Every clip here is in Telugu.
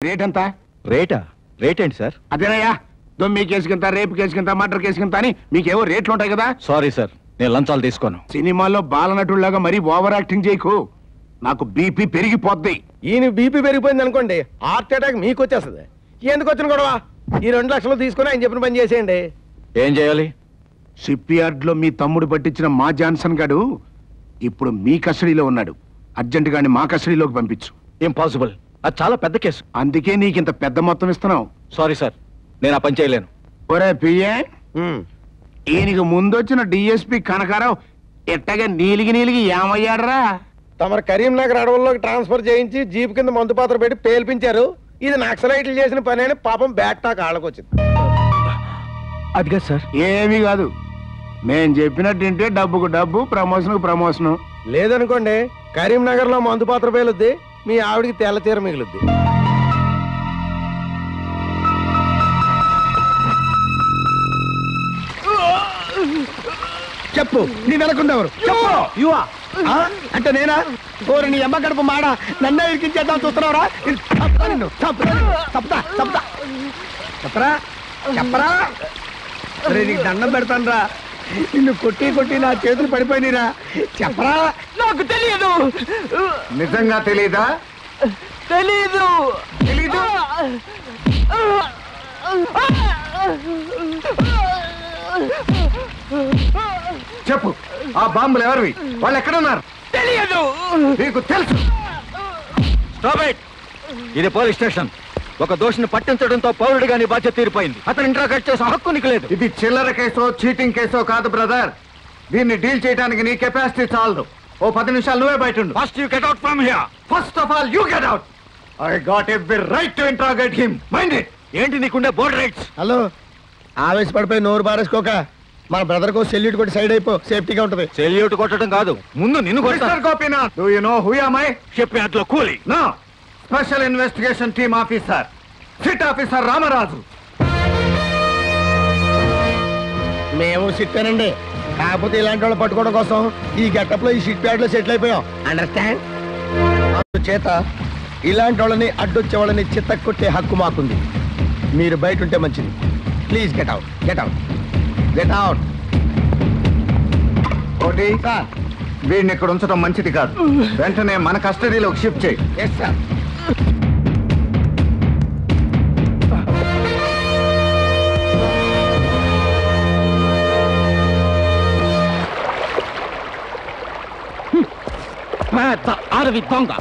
రేట్ ఎంత? రేటా? రేట్ ఏంటి సార్? అదేనయ్యా, దొమ్మి కేసుకింత, రేపు కేసుకింత, మర్డర్ కేసుకింత అని మీకేవో రేట్లు ఉంటాయి కదా. సారీ సార్, నేను లంచాలు తీసుకోను. సినిమాల్లో బాలనటుల్లాగా మరీ ఓవర్ యాక్టింగ్ చేయకు, నాకు బీపీ పెరిగిపోద్ది. ఈయన బీపీ పెరిగిపోయింది అనుకోండి, హార్ట్ అటాక్ మీకు వచ్చేస్తుంది. ఎందుకు వచ్చిన గొడవ? ఈ 2 లక్షలు తీసుకుని ఆయన చెప్పిన పని చేసేయండి. ఏం చేయాలి? షిప్ యార్డ్ లో మీ తమ్ముడు పట్టించిన మా జాన్సన్ గాడు ఇప్పుడు మీ కస్టడీలో ఉన్నాడు. అర్జెంట్ గాని మా కస్టడీలోకి పంపించు. ఇంపాసిబుల్, అది చాలా పెద్ద కేసు. అందుకే నీకింత పెద్ద మొత్తం ఇస్తున్నావు. సారీ సార్, నేను ఆ పని చేయలేను. ఒరే పిఏ, ఈయనకి ముందొచ్చిన డిఎస్పి కనకారావు ఎట్టగా నీలిగి ఏమయ్యాడరా? తమరు కరీంనగర్ అడవుల్లోకి ట్రాన్స్ఫర్ చేయించి జీప్ కింద మందు పాత్ర పెట్టి పేల్పించారు. ఇది నక్సలైట్లు చేసిన పని అని పాపం బ్యాట్ కాళ్ళకు వచ్చింది. అదిగా సార్. ఏమీ కాదు, నేను చెప్పినట్టుంటే డబ్బుకు డబ్బు, ప్రమోషన్కు ప్రమోషను. లేదనుకోండి, కరీంనగర్ లో మందు పాత్ర పేలుద్ది, మీ ఆవిడికి తెల్ల చీర మిగులుద్ది. చెప్పు, నీ వెనకుండెవరు? చెప్పు. యువా అంటే నేనా? ఓరి నీ అమ్మ గడప మాడ, నన్నే ఇరికించేద్దాం చూస్తున్నావురా? చెప్పరా చెప్పరా, నీకు దండం పెడతాను రా. నిన్ను కొట్టి నా చేతులు పడిపోయినరా. చెప్పరా. నాకు తెలియదు. నిజంగా తెలీదా? తెలీదు. తెలీదు? చెప్పు, ఆ బాంబులు ఎవరివి? వాళ్ళు ఎక్కడున్నారు? తెలియదు. నీకు తెలుసు. Stop it. ఇది పోలీస్ స్టేషన్. ఒక దోషిని పట్టించడంతో పౌరుడిగా నీ బాధ్యత తీరిపోయింది. అతను ఇంట్రాగేట్ చేసే హక్కు నీకు లేదు. ఇది చిల్లర కేసో చీటింగ్ కేసో కాదు బ్రదర్. దీన్ని డీల్ చేయడానికి నీ కెపాసిటీ చాలదు. ఓ 10 నిమిషాలు నువ్వే బయట ఉండు. First you get out from here. First of all you get out. I got every right to interrogate him. Mind it. ఏంటి నీకుండే బోర్డ్ రైట్స్? హలో, ఆవేశపడిపోయి నోరు బారేసుకోక, మన బ్రదర్ కో సెల్యూట్ కొట్టి సైడ్ అయిపో, సేఫ్టీగా ఉంటది. సెల్యూట్ కొట్టడం కాదు, ముందు నిన్ను mister Gopinath, do you know who am I? Shipyard లో కూలీ. No, special investigation team officer, SIT officer Ramaraju. మేము సిట్టానండి, కాకపోతే ఇలాంటి వాళ్ళు పట్టుకోవడం కోసం ఈ గెటప్ లో ఈ షిప్ యార్డ్ లో సెటిల్ అయిపోయాం. అండర్స్టాండ్? అందుచేత ఇలాంటి వాళ్ళని అడ్డొచ్చే వాళ్ళని చిత్త కొట్టే హక్కు మాకుంది. మీరు బయట ఉంటే మంచిది. Please get out, get out, get out. కోటి, వీడిని ఇక్కడ ఉంచడం మంచిది కాదు. వెంటనే మన కస్టడీలోకి షిఫ్ట్ చేయి. Yes sir. పెద్ద అడవి దొంగ,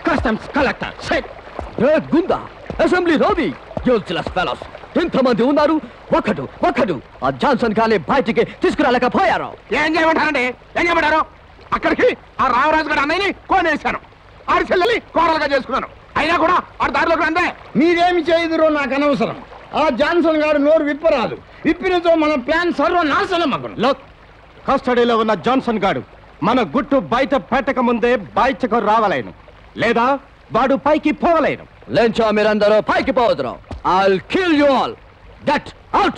కస్టమ్స్ కలెక్టర్, గుండా, అసెంబ్లీ రౌడీ, యూజ్లెస్ ఫెలోస్. ఇంతమంది ఉన్నారు, ఒకడు ఆ జాన్సన్ గాని బయటికి తీసుకురాలేకపోయారు. ఏం చేయమంటారండి? ఏం చేయమంటారు? అక్కడికి ఆ రామరాజు గారు అన్నయ్యని కోనేశాను, ఆడి చెల్లెల్ని కోడలుగా చేసుకున్నాను. అయినా కూడా ఆడు దారిలోకి అందే. మీరేమి చేయదురో నాకు అనవసరం. ఆ జాన్సన్ గారు నోరు విప్పరాదు. విప్పినతో మన ప్లాన్ సర్వనాశనం అవ్వను. లోక్, కస్టడీలో ఉన్న జాన్సన్ గాడు మన గుట్టు బయట పెట్టక ముందే బయటకు రావలేను, లేదా వాడు పైకి పోవలేను. లేంచో మీరందరూ పైకి పోవద్దు. I'll kill you all. Get out.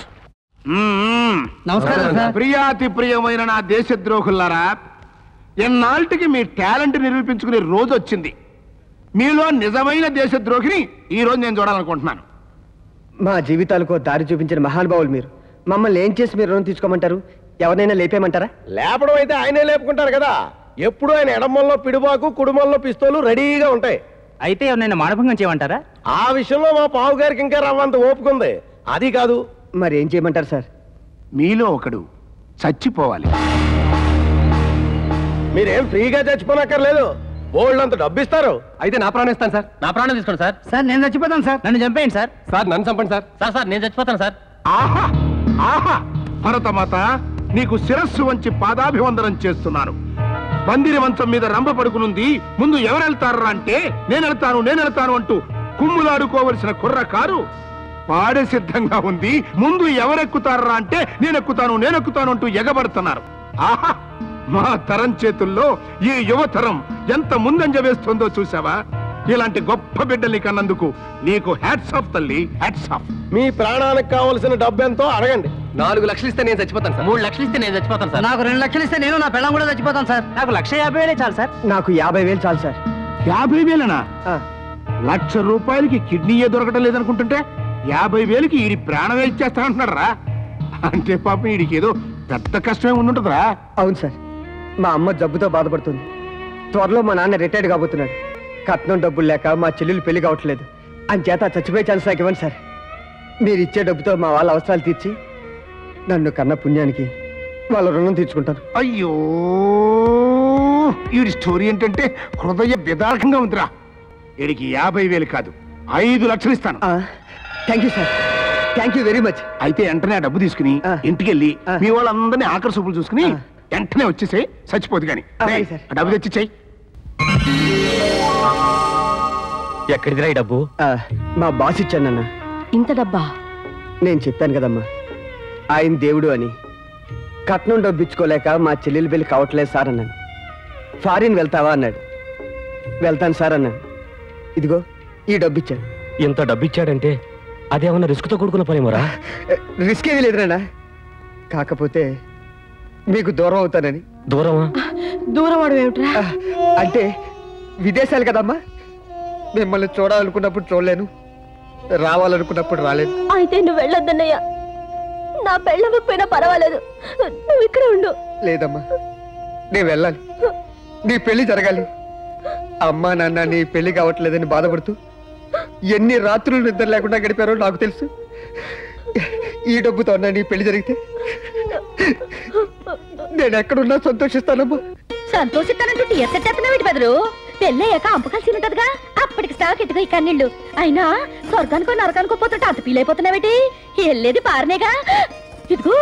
నమస్కారం సార్. ప్రియాతి ప్రియమైన నా దేశద్రోహులారా, ఎన్నాళ్ళకి మీ టాలెంట్ నిరూపించుకునే రోజు వచ్చింది. మీలో నిజమైన దేశద్రోహిని ఈ రోజు నేను చూడాలనుకుంటున్నాను. మా జీవితాలకు దారి చూపించిన మహానుభావులు మీరు. మమ్మల్ని ఏం చేసి మీరు రుణం తీసుకోమంటారు? ఎవరినైనా లేపేయమంటారా? లేపడం అయితే ఆయనే లేపుకుంటారు కదా. ఎప్పుడు ఆయన ఎడమల్లో పిడుబాకు, కుడుమల్లో పిస్తోలు రెడీగా ఉంటాయి. అయితే ఎవరినైనా మానభంగం చేయమంటారా? ఆ విషయంలో మా పావు గారికి ఇంకా రవ్వంత ఓపుకుంది. అది కాదు. మరి ఏం చేయమంటారు సార్? మీలో ఒకడు చచ్చిపోవాలి. మీరేం ఫ్రీగా చచ్చిపోనక్కర్లేదు, బోల్డ్ అంత డబ్బు ఇస్తారు. అయితే నా ప్రాణం ఇస్తాను సార్. నా ప్రాణం తీసుకోండి సార్. సార్ నేను చచ్చిపోతాను సార్. నన్ను చంపేయండి సార్. సార్ నన్ను చంపండి సార్. సార్ నేను చచ్చిపోతాను సార్. ఆహా ఆహా, భరతమాత నీకు శిరస్సు వంచి పాదాభివందనం చేస్తున్నాను. పందిరి మంచం మీద రంభ పడుకునుంది. ముందు ఎవరెళ్తారా అంటే నేనెళ్తాను అంటూ కుమ్ములాడుకోవలసిన కుర్రకారు పాడే సిద్ధంగా ఉంది. ముందు ఎవరెక్కుతారా అంటే నేనెక్కుతాను అంటూ ఎగబడుతున్నారు. ఆహా, మా తరం చేతుల్లో ఈ యువతరం ఎంత ముందంజ వేస్తుందో చూసావా? ఇలాంటి గొప్ప బిడ్డల్ని కన్నందుకు నీకు హ్యాట్స్ ఆఫ్ తల్లి, హ్యాట్స్ ఆఫ్. మీ ప్రాణానికి కావలసిన డబ్బు ఎంతో అడగండి. 4 లక్షలు ఇస్తే నేను చచ్చిపోతాను సార్. 3 లక్షలు ఇస్తే నేను చచ్చిపోతాను సార్. నాకు 2 లక్షలు ఇస్తే నేను నా పెళ్ళం కూడా చచ్చిపోతాను సార్. నాకు 1,50,000 చాలు సార్. నాకు 50,000 చాలు సార్. 50,000? ₹1,00,000 కిడ్నీయే దొరకడం లేదనుకుంటుంటే 50,000కి ఈడి ప్రాణమే ఇచ్చేస్తానంటున్నాడు రా. అంటే పాపం ఈడికి ఏదో పెద్ద కష్టమే ఉండుంటుందిరా. అవును సార్, మా అమ్మ జబ్బుతో బాధపడుతుంది. త్వరలో మా నాన్న రిటైర్డ్ కాబోతున్నాడు. కట్నం డబ్బులు లేక మా చెల్లెలు పెళ్లి కావట్లేదు. అంచేత చచ్చిపోయే ఛాన్స్ నాకు ఇవ్వండి సార్. మీరు ఇచ్చే డబ్బుతో మా వాళ్ళ అవసరాలు తీర్చి నన్ను కన్న పుణ్యానికి వాళ్ళ రుణం తీర్చుకుంటాను. అయ్యో, ఈడి స్టోరీ ఏంటంటే హృదయ విదారకంగా ఉందిరా. వీడికి 50,000 కాదు 5 లక్షలు ఇస్తాను. Thank you sir, thank you very much. అయితే వెంటనే ఆ డబ్బు తీసుకుని ఇంటికెళ్ళి మీ వాళ్ళందరినీ ఆఖరి సూపులు చూసుకుని వెంటనే వచ్చేసే, చచ్చిపోదు కానీ. డబ్బు తెచ్చిచ్చాయి. ఎక్కడిదిరా ఈ డబ్బు? మా బాస్ ఇచ్చానన్న. ఇంత డబ్బా? నేను చెప్పాను కదమ్మా, ఆయన దేవుడు అని. కట్నం డబ్బు ఇచ్చుకోలేక మా చెల్లెలు పెళ్లి కావట్లేదు సార్ అన్నాను. ఫారిన్ వెళ్తావా అన్నాడు. వెళ్తాను సార్ అన్నాను. ఇదిగో ఈ డబ్బు ఇచ్చాను. ఇంత డబ్బు ఇచ్చాడంటే అదేమన్నా రిస్క్తో కూడుకున్న పనేమోరా? రిస్క్ ఏమీ లేదురా, కాకపోతే మీకు దూరం అవుతానని. దూరమా? దూరం అవడం ఏమిట్రా? అంటే విదేశాలు కదమ్మా, మిమ్మల్ని చూడాలనుకున్నప్పుడు చూడలేను, రావాలనుకున్నప్పుడు రాలేను. అయితే నువ్వు వెళ్ళొద్దన్నయ్యా. నా పెళ్ళకపోయినా పర్వాలేదు, నువ్వు ఇక్కడే ఉండు. లేదమ్మా, నేను వెళ్ళాలి. నీ పెళ్లి జరగాలి. అమ్మా నాన్న నీ పెళ్లి కావట్లేదని బాధపడుతూ ఎన్ని రాత్రులు నిద్ర లేకుండా గడిపారో నాకు తెలుసు. ఈ డబ్బుతో అన్నా నీ పెళ్లి జరిగితే నేను ఎక్కడున్నా సంతోషిస్తానమ్మా. సంతోషిస్తానంటూ ఎసెట్టేస్తున్నావు బెదరు. పెళ్ళయ్యాక అంపకాల్సి ఉంటదిగా, అప్పటికి స్టాక్ ఎత్తుగా ఈ కన్నీళ్ళు. అయినా స్వర్గానికో నరకానికో పోతుంటే అంత ఫీల్ అయిపోతున్నావేటి? వెళ్ళేది పారనేగా. ఇదిగో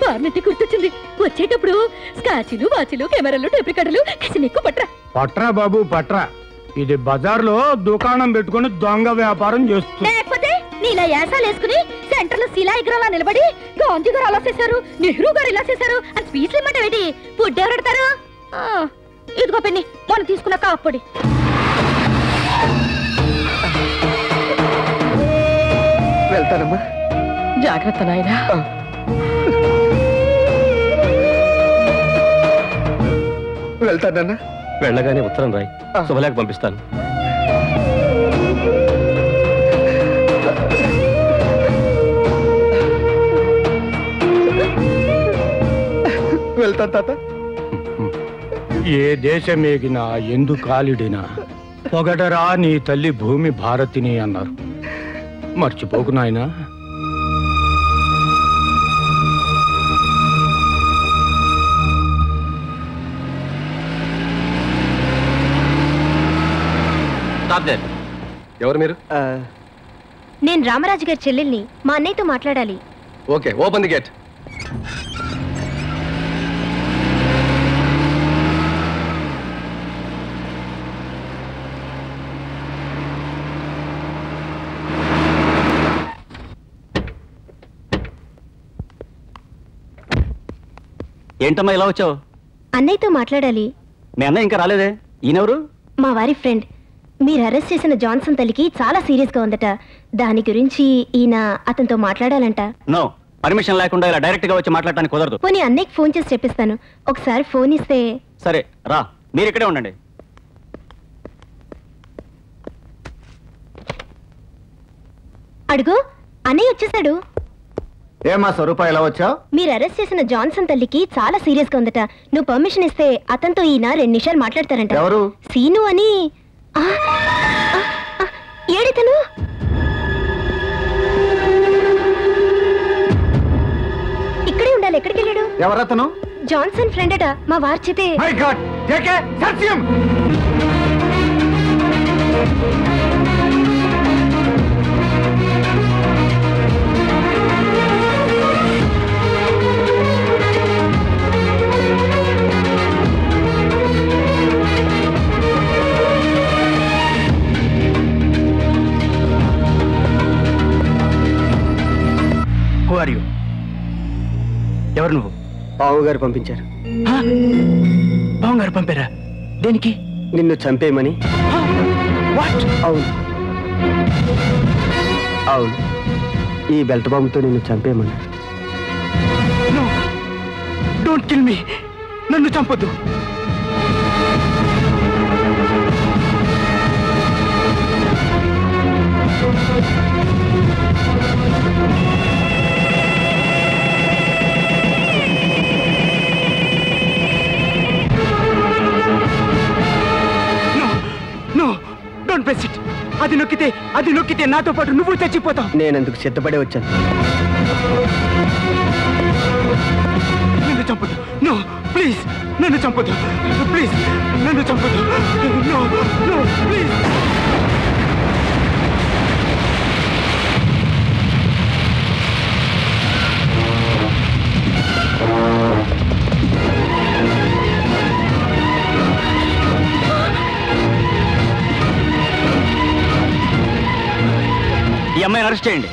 పార్నెట్టి గుర్తొచ్చింది. వచ్చేటప్పుడు స్కాచీలు, వాచీలు, కెమెరాలు, టేప్ రికార్డులు కసినెక్కు పట్రా. పట్రా బాబు పట్రా. ఇది బజార్లో దుకాణం పెట్టుకుని దొంగ వ్యాపారం చేస్తుంది. లేకపోతే నీలా యాసాలు వేసుకుని సెంటర్ లో శిలా విగ్రహాలు నిలబడి గాంధీ గారు అలా చేశారు, నెహ్రూ గారు ఇలా చేశారు అని స్పీచ్లు ఇమ్మంటావేటి? ఫుడ్ ఎవరెడతారు? ఇదిగో పెన్ని, మనం తీసుకున్న కాప్పొడి. వెళ్తానమ్మా. జాగ్రత్త నాయనా. వెళ్తానన్నా. వెళ్ళగానే ఉత్తరం రాయి, శుభలేఖ పంపిస్తాను. వెళ్తాను తాత. ఏ దేశమేగినా ఎందు కాలిడినా పొగడరా నీ తల్లి భూమి భారతిని అన్నారు. మర్చిపోకు నాయనా. ఎవరు మీరు? నేను రామరాజు గారి చెల్లెల్ని. మా అన్నయ్యతో మాట్లాడాలి. Okay, open the gate. ఏంటమ్మా ఇలా వచ్చావు? అన్నయ్యతో మాట్లాడాలి. మీ అన్నయ్య ఇంకా రాలేదే. ఈయనెవరు? మా వారి ఫ్రెండ్. మీరు అరెస్ట్ చేసిన జాన్సన్ తల్లికి చాలా సీరియస్ గా ఉందట. దాని గురించి ఈయన అతనితో మాట్లాడాలంట. నో, పర్మిషన్ లేకుండా ఇలా డైరెక్ట్ గా వచ్చి మాట్లాడటానికి కుదరదు. పోనీ అన్నయ్యకి ఫోన్ చేసి చెప్పిస్తాను. ఒకసారి ఫోన్ ఇస్తే. సరే రా, మీరు ఇక్కడే ఉండండి. అడుగు, అన్నయ్య వచ్చేసాడు. ఏమా స్వరూప ఇలా వచ్చావు? మీరు అరెస్ట్ చేసిన జాన్సన్ తల్లికి చాలా సీరియస్ గా ఉందట. నువ్వు పర్మిషన్ ఇస్తే అతనితో ఈయన 2 నిమిషాలు మాట్లాడతారంట. ఎవరు? సీను అని. ఏడితను? ఇక్కడే ఉండాలి. ఎక్కడికి వెళ్ళాడు? ఎవరతను? జాన్సన్ ఫ్రెండ్ అట. మా వారు చెప్పే. మై గాడ్, జేకే సత్యం. ఎవరు నువ్వు? బావు గారు పంపించారు. బావు గారు పంపారా? దేనికి? నిన్ను చంపేయమని. అవును అవును, ఈ బెల్ట్ బాంబుతో నిన్ను చంపేయమన్నారు. Don't kill me. నన్ను చంపొద్దు. Don't press it. అది నొక్కితే నాతో పాటు నువ్వు చచ్చిపోతావు. నేను ఎందుకు సిద్ధపడే వచ్చాను. నన్ను చంపదు. నో ప్లీజ్, నన్ను చంపదు. ప్లీజ్ నన్ను చంపదు. No no please. ఈ అమ్మాయిని అరెస్ట్ చేయండి.